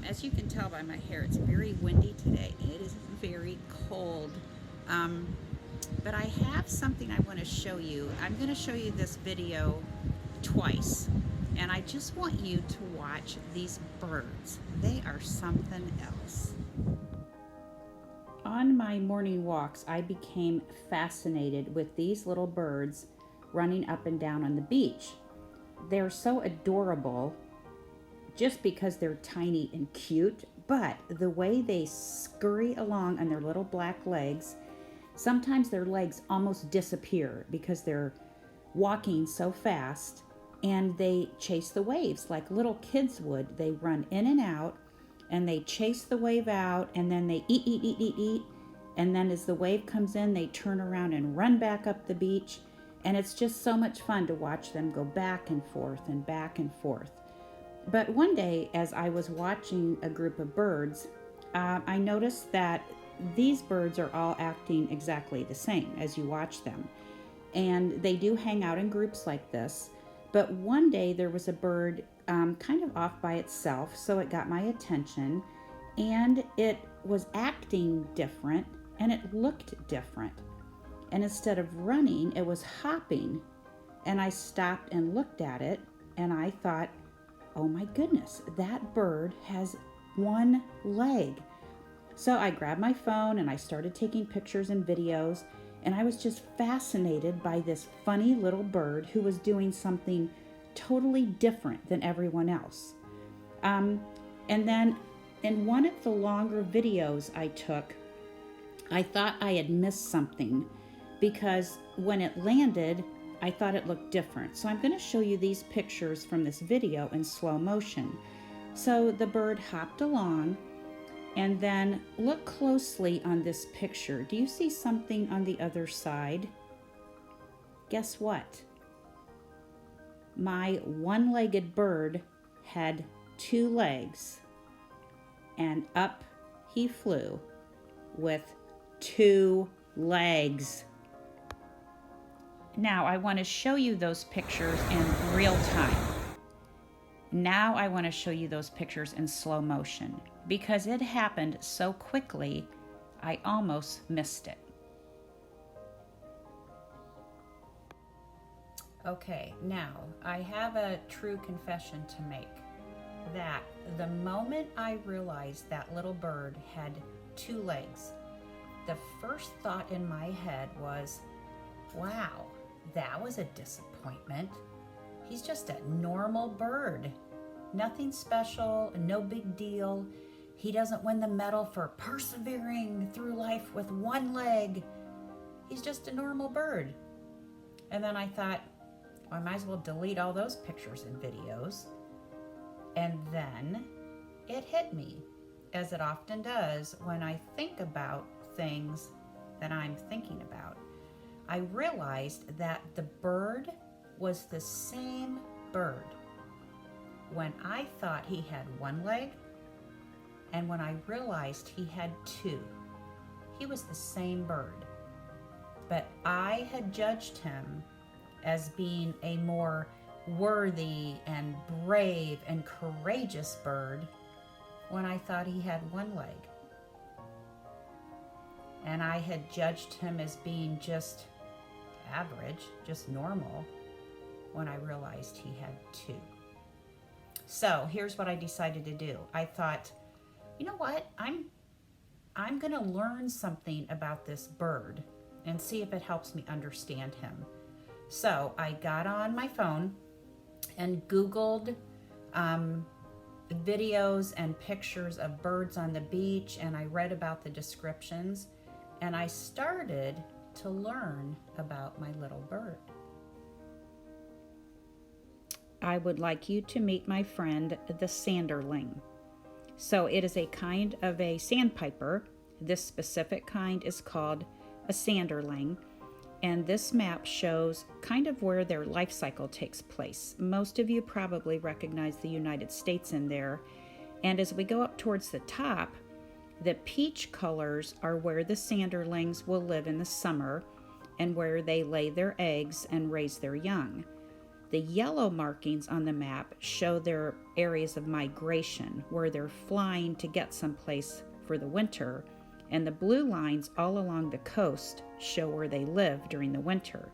As you can tell by my hair, it's very windy today. It is very cold. Um, but I have something I want to show you. I'm going to show you this video twice. And I just want you to watch these birds. They are something else. On my morning walks, I became fascinated with these little birds running up and down on the beach. They're so adorable just because they're tiny and cute, but the way they scurry along on their little black legs, sometimes their legs almost disappear because they're walking so fast, and they chase the waves like little kids would. They run in and out and they chase the wave out, and then they eat. And then as the wave comes in, they turn around and run back up the beach. And it's just so much fun to watch them go back and forth and back and forth. But one day, as I was watching a group of birds, I noticed that these birds are all acting exactly the same as you watch them. And they do hang out in groups like this. But one day there was a bird kind of off by itself, so it got my attention. And it was acting different and it looked different. And instead of running, it was hopping. And I stopped and looked at it, and I thought, oh my goodness, that bird has one leg. So I grabbed my phone and I started taking pictures and videos, and I was just fascinated by this funny little bird who was doing something totally different than everyone else. And then in one of the longer videos I took, I thought I had missed something because when it landed, I thought it looked different. So I'm going to show you these pictures from this video in slow motion. So the bird hopped along, and then look closely on this picture. Do you see something on the other side? Guess what? My one-legged bird had two legs, and up he flew with two legs. Now I want to show you those pictures in real time. Now I want to show you those pictures in slow motion because it happened so quickly, I almost missed it. Okay, now I have a true confession to make. That the moment I realized that little bird had two legs, the first thought in my head was, wow, that was a disappointment. He's just a normal bird. Nothing special, no big deal. He doesn't win the medal for persevering through life with one leg. He's just a normal bird. And then I thought, well, I might as well delete all those pictures and videos. And then it hit me, as it often does when I think about things that I'm thinking about. I realized that the bird was the same bird when I thought he had one leg and when I realized he had two. He was the same bird, but I had judged him as being a more worthy and brave and courageous bird when I thought he had one leg. And I had judged him as being just average, just normal, when I realized he had two. So here's what I decided to do. I thought, you know what? I'm going to learn something about this bird and see if it helps me understand him. So I got on my phone and Googled videos and pictures of birds on the beach, and I read about the descriptions, and I started to learn about my little bird. I would like you to meet my friend, the sanderling. So it is a kind of a sandpiper. This specific kind is called a sanderling. And this map shows kind of where their life cycle takes place. Most of you probably recognize the United States in there. And as we go up towards the top, the peach colors are where the sanderlings will live in the summer and where they lay their eggs and raise their young. The yellow markings on the map show their areas of migration, where they're flying to get someplace for the winter, and the blue lines all along the coast show where they live during the winter.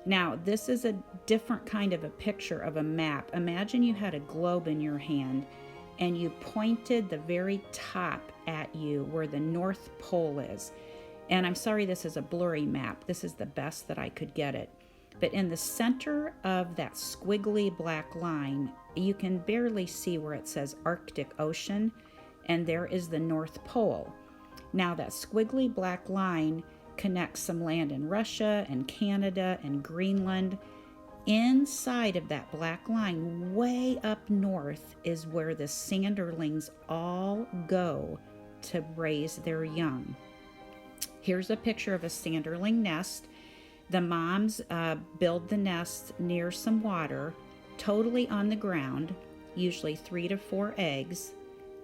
Now, this is a different kind of a picture of a map. Imagine you had a globe in your hand and you pointed the very top at you where the North Pole is. And I'm sorry this is a blurry map. This is the best that I could get it. But in the center of that squiggly black line, you can barely see where it says Arctic Ocean, and there is the North Pole. Now that squiggly black line connects some land in Russia and Canada and Greenland. Inside of that black line, way up north, is where the sanderlings all go to raise their young. Here's a picture of a sanderling nest. The moms build the nest near some water, totally on the ground, usually 3 to 4 eggs.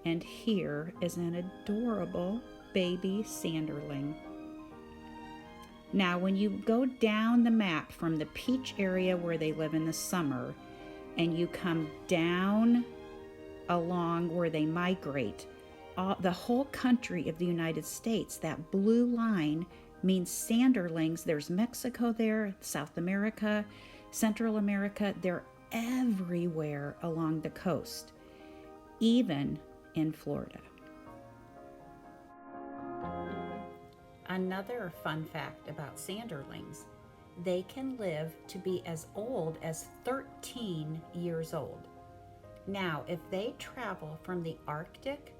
And here is an adorable baby sanderling. Now, when you go down the map from the peach area where they live in the summer, and you come down along where they migrate, the whole country of the United States, that blue line means sanderlings. There's Mexico there, South America, Central America. They're everywhere along the coast, even in Florida. Another fun fact about sanderlings, they can live to be as old as 13 years old. Now, if they travel from the Arctic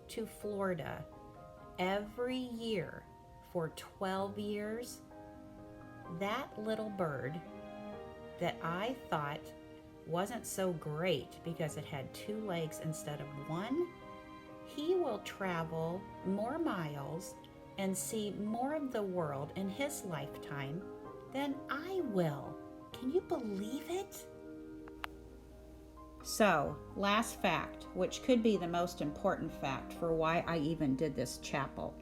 to Florida every year for 12 years, that little bird that I thought wasn't so great because it had 2 legs instead of 1, he will travel more miles and see more of the world in his lifetime than I will. Can you believe it? So, last fact, which could be the most important fact for why I even did this chapel.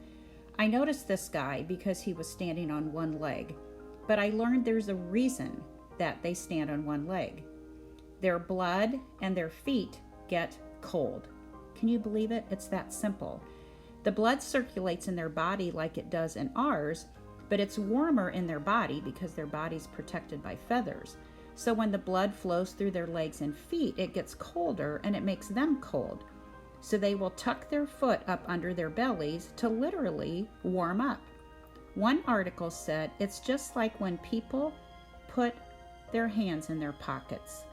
I noticed this guy because he was standing on 1 leg, but I learned there's a reason that they stand on 1 leg. Their blood and their feet get cold. Can you believe it? It's that simple. The blood circulates in their body like it does in ours, but it's warmer in their body because their body's protected by feathers. So when the blood flows through their legs and feet, it gets colder and it makes them cold. So they will tuck their foot up under their bellies to literally warm up. One article said it's just like when people put their hands in their pockets.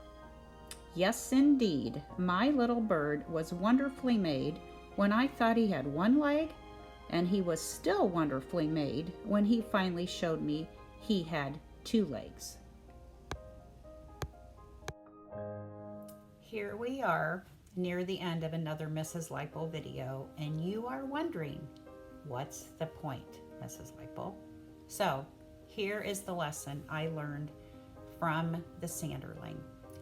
Yes, indeed, my little bird was wonderfully made when I thought he had 1 leg, and he was still wonderfully made when he finally showed me he had 2 legs. Here we are near the end of another Mrs. Leipold video, and you are wondering, what's the point, Mrs. Leipold? So here is the lesson I learned from the sanderling.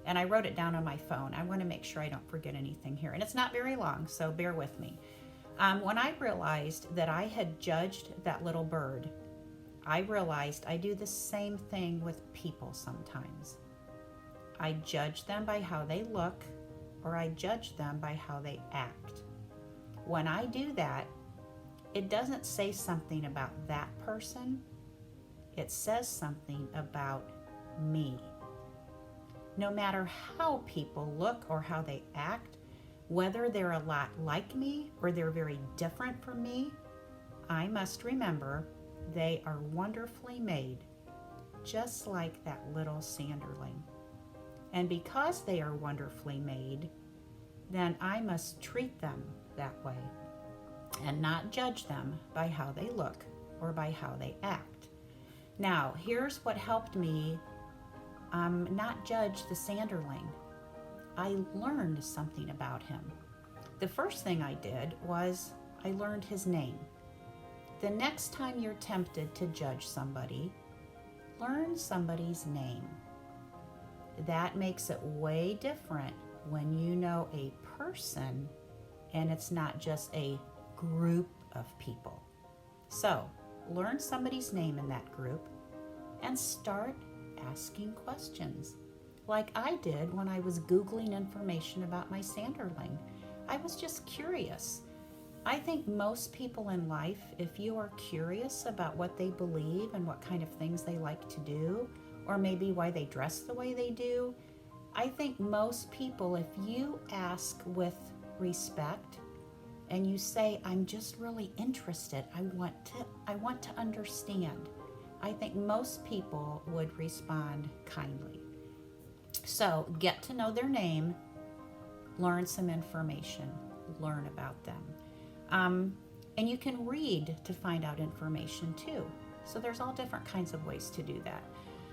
And I wrote it down on my phone. I want to make sure I don't forget anything here. And it's not very long, so bear with me. When I realized that I had judged that little bird, I realized I do the same thing with people sometimes. I judge them by how they look, or I judge them by how they act. When I do that, it doesn't say something about that person. It says something about me. No matter how people look or how they act, whether they're a lot like me or they're very different from me, I must remember they are wonderfully made, just like that little sanderling. And because they are wonderfully made, then I must treat them that way and not judge them by how they look or by how they act. Now, here's what helped me not judge the sanderling. I learned something about him. The first thing I did was I learned his name. The next time you're tempted to judge somebody, learn somebody's name. That makes it way different when you know a person and it's not just a group of people. So, learn somebody's name in that group and start asking questions. like I did when I was Googling information about my Sanderling. I was just curious. I think most people in life, if you are curious about what they believe and what kind of things they like to do, or maybe why they dress the way they do, I think most people, if you ask with respect and you say, I'm just really interested, I want to understand, I think most people would respond kindly. So get to know their name, learn some information, learn about them. And you can read to find out information too. So there's all different kinds of ways to do that.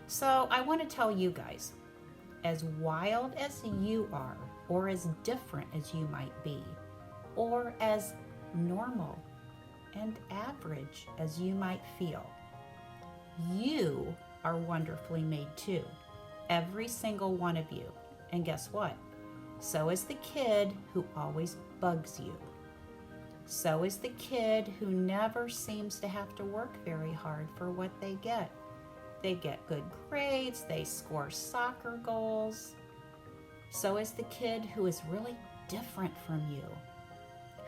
So I want to tell you guys, as wild as you are, or as different as you might be, or as normal and average as you might feel, you are wonderfully made too. Every single one of you. And guess what? So is the kid who always bugs you. So is the kid who never seems to have to work very hard for what they get. They get good grades, they score soccer goals. So is the kid who is really different from you,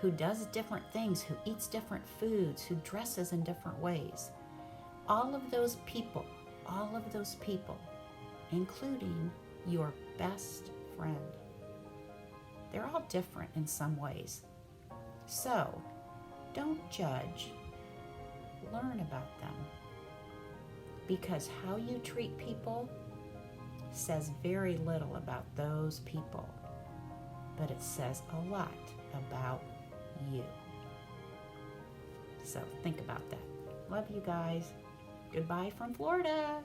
who does different things, who eats different foods, who dresses in different ways. All of those people, including your best friend, they're all different in some ways. So, don't judge, learn about them. Because how you treat people says very little about those people, but it says a lot about you. So think about that. Love you guys. Goodbye from Florida.